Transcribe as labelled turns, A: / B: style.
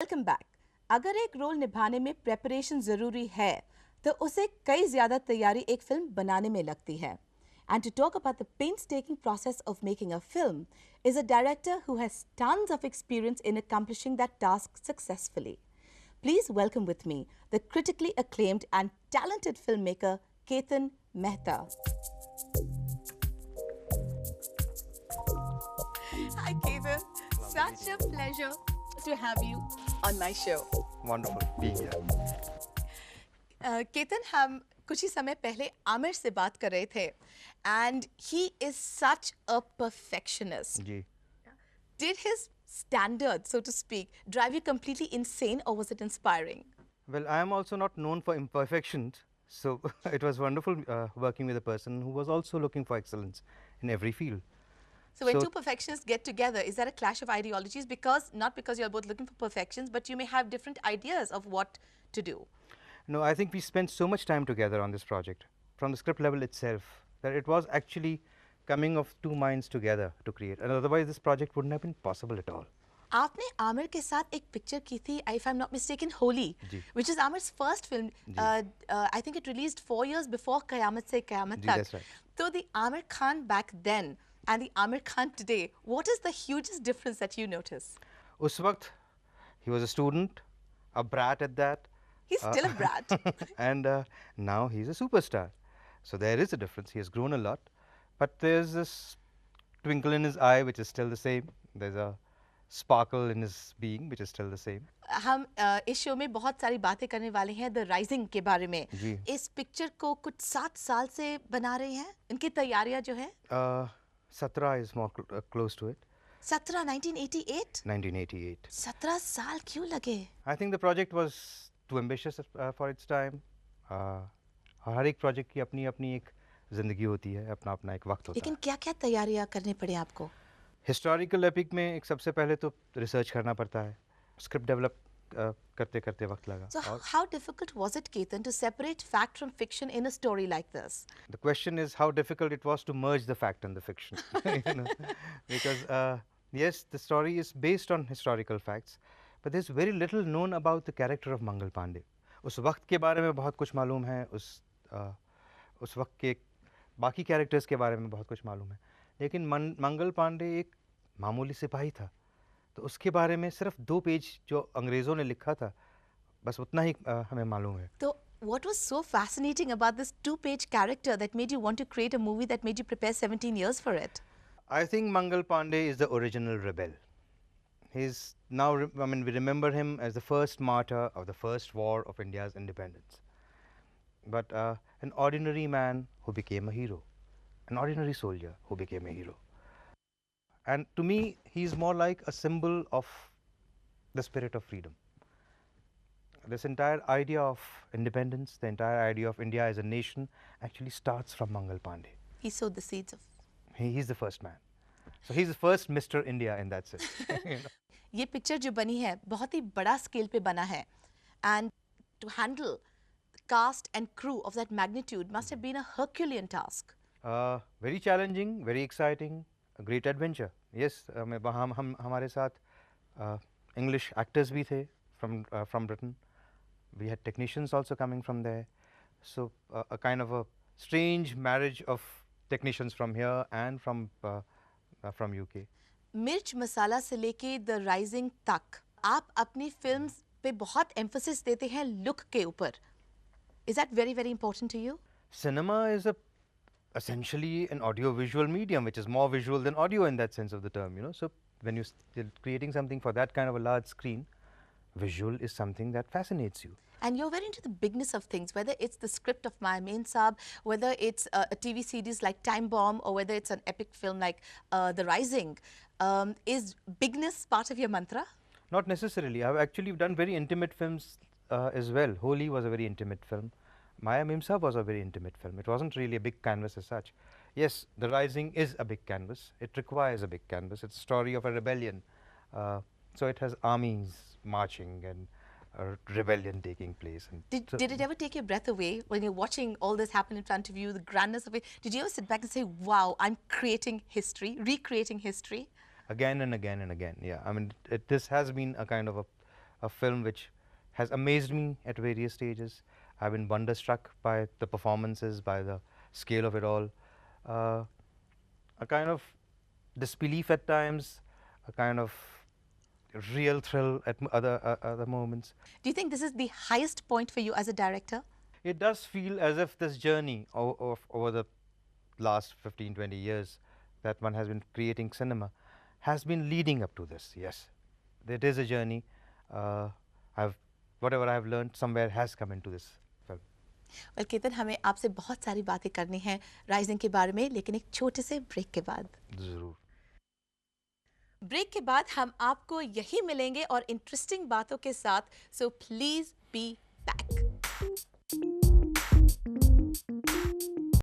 A: Welcome back. अगर एक role निभाने में प्रेपरेशन जरूरी है तो उसे कई ज्यादा तैयारी एक फिल्म बनाने में लगती है। And to talk about the painstaking process of making a film is a director who has tons of experience in accomplishing that task successfully. Please welcome with me the critically acclaimed and talented filmmaker Ketan Mehta. Hi Ketan, such a pleasure to have you on my show.
B: Wonderful being here.
A: Ketan, हम कुछ ही समय पहले आमिर से बात कर रहे थे and he is such a perfectionist.
B: जी.
A: Did his standards, so to speak, drive you completely insane or was it inspiring?
B: Well, I am also not known for imperfections, so it was wonderful working with a person who was also looking for excellence in every field.
A: So when
B: So-
A: two perfectionists get together, is that a clash of ideologies? Because not because you're both looking for perfections, but you may have different ideas of what to do.
B: No, I think we spent so much time together on this project, from the script level itself, that it was actually coming of two minds together to create. And otherwise, this project wouldn't have been possible at all.
A: आपने आमिर के साथ एक picture की थी, if I'm not mistaken, Holi,
B: ji.
A: which is Amir's first film.
B: Ji.
A: I think it released 4 years before Kayamat Se Kayamat
B: ji,
A: Tak.
B: that's right.
A: So the Amir Khan back then and the Amir Khan today, what is the hugest difference that you notice?
B: Us waqt, he was a student, a brat at that.
A: He's still a brat.
B: And now he's a superstar. So there is a difference. He has grown a lot. But there's this twinkle in his eye which is still the same. There's a sparkle in his being which is still the same.
A: हम इस show में बहुत सारी बातें करने वाले हैं the rising के बारे में.
B: जी.
A: इस पिक्चर को कुछ 7 साल से बना रहे हैं. इनकी तैयारियां जो है
B: Satra is more close to it.
A: 17 1988.
B: 1988.
A: 17 साल क्यों लगे?
B: I think the project was too ambitious for its time. हर एक प्रोजेक्ट की अपनी अपनी एक जिंदगी होती है, अपना अपना एक वक्त होता
A: लेकिन
B: है.
A: क्या-क्या तैयारियां करने पड़े आपको?
B: हिस्टोरिकल एपिक में एक सबसे पहले तो रिसर्च करना पड़ता है. स्क्रिप्ट डेवलप करते करते वक्त लगा.
A: So
B: और
A: how difficult was it, Ketan, to separate fact from fiction in a story like this?
B: the question is how difficult it was to merge the fact and the fiction. You know? Because yes, the story is based on historical facts, but there's very little known about the character of Mangal Pandey. उस वक्त के बारे में बहुत कुछ मालूम है, उस वक्त के बाकी कैरेक्टर्स के बारे में बहुत कुछ मालूम है, लेकिन मंगल पांडे एक मामूली सिपाही था. तो उसके बारे में सिर्फ 2 पेज जो अंग्रेज़ों ने लिखा था, बस उतना ही हमें मालूम है.
A: So what was so fascinating about this 2-page character that made you want to create a movie that made you prepare 17 years for it?
B: I think Mangal Pandey is the original rebel. He's now, I mean, we remember him as the first martyr of the first war of India's independence. But an ordinary man who became a hero, an ordinary soldier who became a hero. And to me, he's more like a symbol of the spirit of freedom. This entire idea of independence, the entire idea of India as a nation actually starts from Mangal Pandey.
A: He sowed the seeds of.
B: He's the first man. So he's the first Mr. India in that sense. You know?
A: ये picture जो बनी है बहुत ही बड़ा scale पे बना है and to handle the cast and crew of that magnitude must have been a Herculean task.
B: Very challenging, very exciting, a great adventure. Yes, हमारे साथ English actors भी थे from Britain. We had technicians also coming from there. So a kind of a strange marriage of technicians from here and from UK.
A: मिर्च मसाला से लेके the rising तक आप अपनी फिल्म्स पे बहुत एम्फोसिस देते हैं लुक के ऊपर. Is that very very important to you?
B: Cinema is essentially an audio-visual medium, which is more visual than audio in that sense of the term. You know, so when you're creating something for that kind of a large screen, visual is something that fascinates you.
A: And you're very into the bigness of things, whether it's the script of My Main Saab, whether it's a TV series like Time Bomb, or whether it's an epic film like The Rising. Is bigness part of your mantra?
B: Not necessarily. I've actually done very intimate films as well. Holi was a very intimate film. Maya Main Saab was a very intimate film. It wasn't really a big canvas as such. Yes, The Rising is a big canvas. It requires a big canvas. It's a story of a rebellion. So it has armies marching and a rebellion taking place. And
A: Did it ever take your breath away when you're watching all this happen in front of you, the grandness of it? Did you ever sit back and say, wow, I'm creating history, recreating history?
B: Again and again and again, yeah. I mean, this has been a kind of a film which has amazed me at various stages. I've been wonderstruck by the performances, by the scale of it all. A kind of disbelief at times, a kind of real thrill at other moments.
A: Do you think this is the highest point for you as a director?
B: It does feel as if this journey of over the last 15, 20 years that one has been creating cinema has been leading up to this. Yes, it is a journey. Whatever I have learned somewhere has come into this film.
A: Well, Ketan, हमें आपसे बहुत सारी बातें करनी हैं rising के बारे में, लेकिन एक छोटे से ब्रेक के बाद।
B: जरूर।
A: ब्रेक के बाद हम आपको यही मिलेंगे और इंटरेस्टिंग बातों के साथ, सो प्लीज बी बैक।